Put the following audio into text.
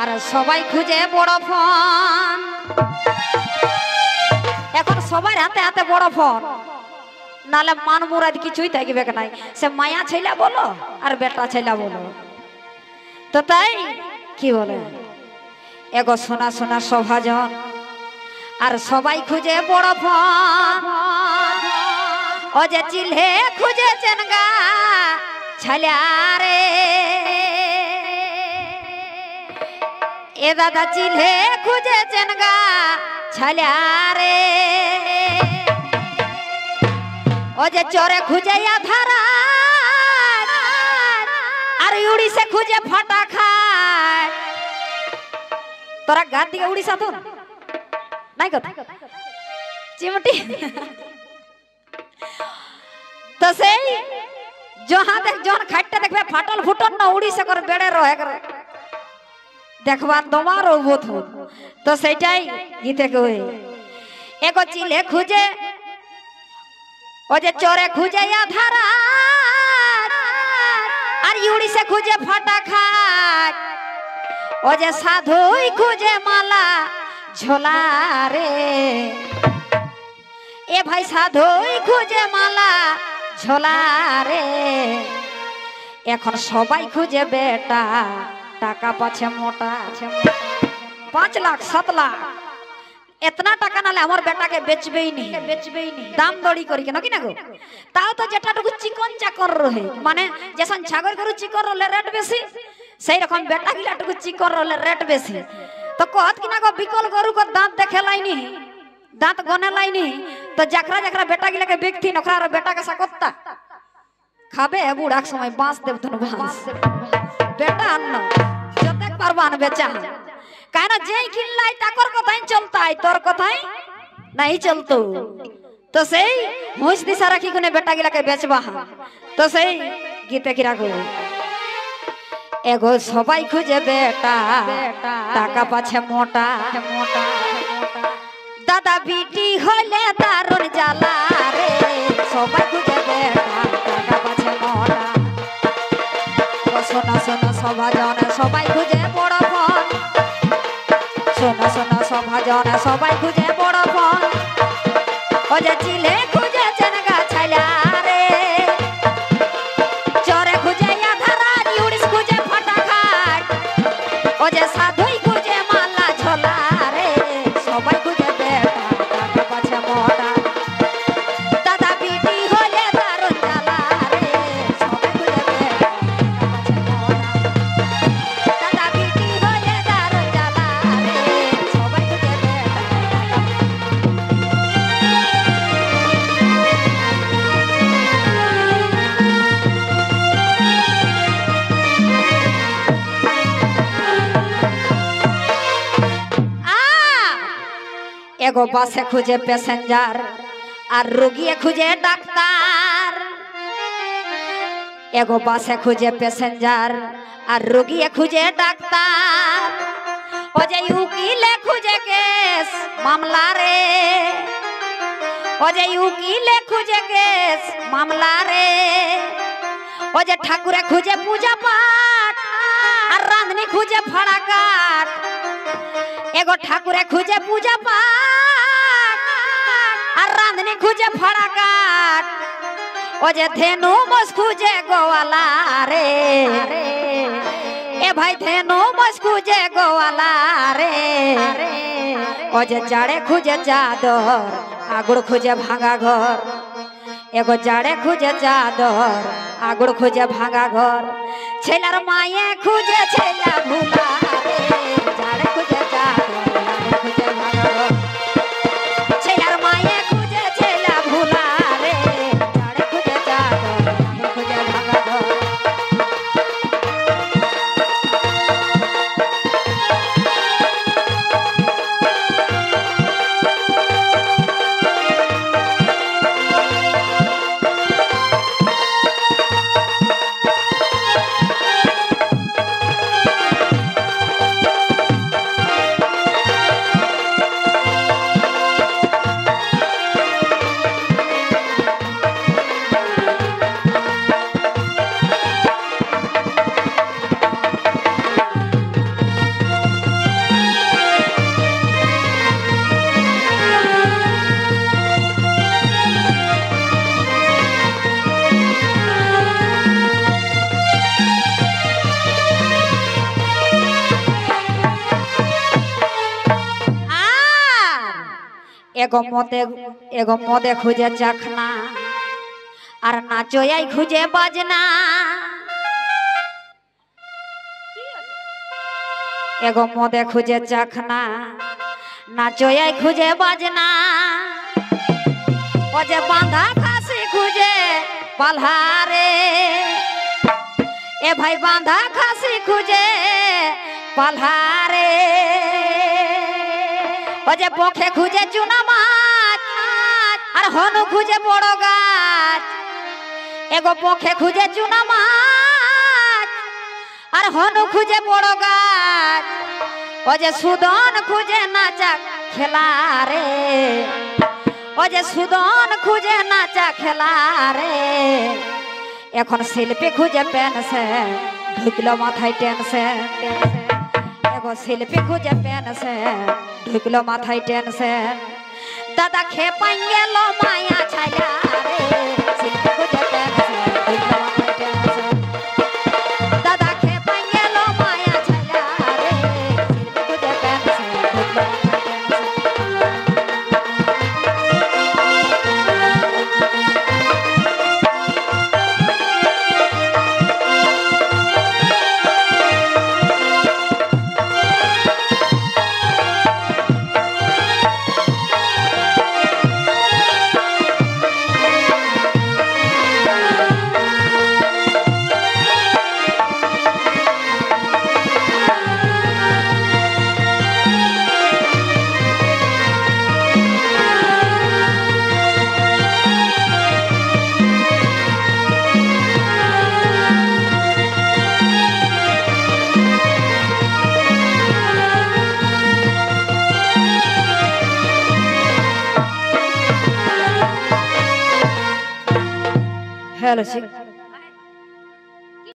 আর সবাই খুঁজে বড় ফোন। এখন সবার হাতে হাতে বড় ফোন, নালে মান মুরাদ কিছুই থাকবে নাই। সে মায়া ছেলা বলো আর বেটা ছেলা বলো, তো তাই কি বলে এগো সোনা সোনা সভাজন আর সবাই খুঁজে বড় ফোন। ও যে চিল্হে খুঁজে চেনগা ছালা রে, এ দাদা চিল্হে খুঁজে চেনগা ছালা রে। ও যে চরে খুঁজে আধারা আর উড়িষে খুঁজে ফাটা খায়। তোরা গার দিকে উড়িষা তো নাই কথা চিমটি। তো সেই জহা দেখ জন খাইতে দেখবে ফাটল ফুটল না উড়িষা করে বেড়ে রহে করে দেখবার তোমার অভূত। তো সেইটাই গীতে কই এগো চিলে খুঁজে ও যে চরে খুঁজে আধারা আর উড়িষে খুঁজে ফাটা খায়। ও যে সাধুই খুঁজে মালা ঝোলা রে, এ ভাই সাধুই খুঁজে মালা ঝোলা রে। এখন সবাই খুঁজে বেটা টাকা পাচ্ছে মোটা, 5 লাখ 7 লাখ इतना टाका नाले हमार बेटा के बेचबे ही नहीं दाम दौड़ी करी के ना कि ना गो। ताও তো যেটাটুকু চিকন চাকর রহে, মানে যেসন ছাগল গরু চিকন রলে রেট বেশি, সেই রকম বেটা গিলাটুকু চিকন রলে রেট বেশি। তো कहत कि ना गो बिकल गरु को दांत देखे लाइनी, दांत गने लाइनी, तो जकरा जकरा बेटा गिला के बिकथि नखरा बेटा के सकत्ता खाबे बुढ़ा के समय बांस देव तनु बांस बेटा अन्न जते परवान बेचा कहना जे किल्लाई ताकर कथाई चलताई तोर कथाई नहीं चलतो। तो सही होश दिशा राखी कोने बेटा गिला के बेचबा। तो सही गीते किरा को एगो सबाई खुजे बेटा टाका पाछे मोटा मोटा दादा बीटी होले दारुन जाला रे। सबाई खुजे बेटा टाका पाछे मोटा। सोना सोना सभा जाने सबाई खुजे बड़ फोन, सोना सोना सभा जाने सबाई खुजे बड़ फोन। ओ जे चिले खुजे चनगा छाला रे, चोरे खुजे आधारा उड़िस खुजे फटा खाट। ओ जे साधुई खुजे माला झोला रे, सबाई खुजे बेटा टाका पाछे मोटा दादा बीटी होले दारुन जाला रे। सबाई खुजे बेटा दादा बीटी होले दारुन जाला रे। सबाई खुजे बेटा एगो बसे खुजे पैसेंजर और रोगी खुजे डॉक्टर। एगो बसे खुजे पैसेंजर और रोगी खुजे डॉक्टर। ओ जे उकील खुजे केस मामला रे, ओ जे उकील खुजे केस मामला रे। ओ जे ठाकुर खुजे पूजा पाठ और रांधनी खुजे फड़ा काट। एगो ठाकुर खुजे पूजा पाठ और रांधनी खुजे फड़ा काट। ओ जे धेनु मस खुजे गोवाला रे, ए भाई धेनु मस खुजे गोवाला रे। ओ जे जाड़े खुजे चादर आगुड़ खुजे भांगा घर। एगो जाड़े खुजे चादर आगुड़ खुजे भांगा घर। छेलार माये खुजे छेला भूला रे, जाड़े खुजे चादर आगुड़ खुजे भांगा घर। छेलार माये खुजे छेला भूला रे, जाड़े खुजे चादर आगुड़ खुजे भांगा घर। एगो मोदे खुजे चखना और नाचोयाई खुजे बाजना एगो मोदे खुजे चखना नाचोयाई खुजे बाजना ओजे बांधा खासी खुजे पल्हारे ए भाई बांधा खासी खुजे पल्हारे ओजे पोखे खुजे चुना माछ और हनु खुजे बड़ो गाछ एगो पोखे खुजे चुना माछ और हनु खुजे बड़ो गाछ ओजे सुदन खुजे नाचा खेला रे ओजे सुदन खुजे नाचा खेला रे एखन शिल्पी खुजे पेन से ढुकलो माथाय टेन से एगो शिल्पी खुजे पेन से ढुकलो माथाय टेन से दादा खेपाई गेलो माया छाया रे शिल्पी खुजे पेन से ढुकलो माथाय टेन से दादा खेपाई गेलो माया छाया रे शिल्पी खुजे पेन से ढुकलो माथाय टेन Hello,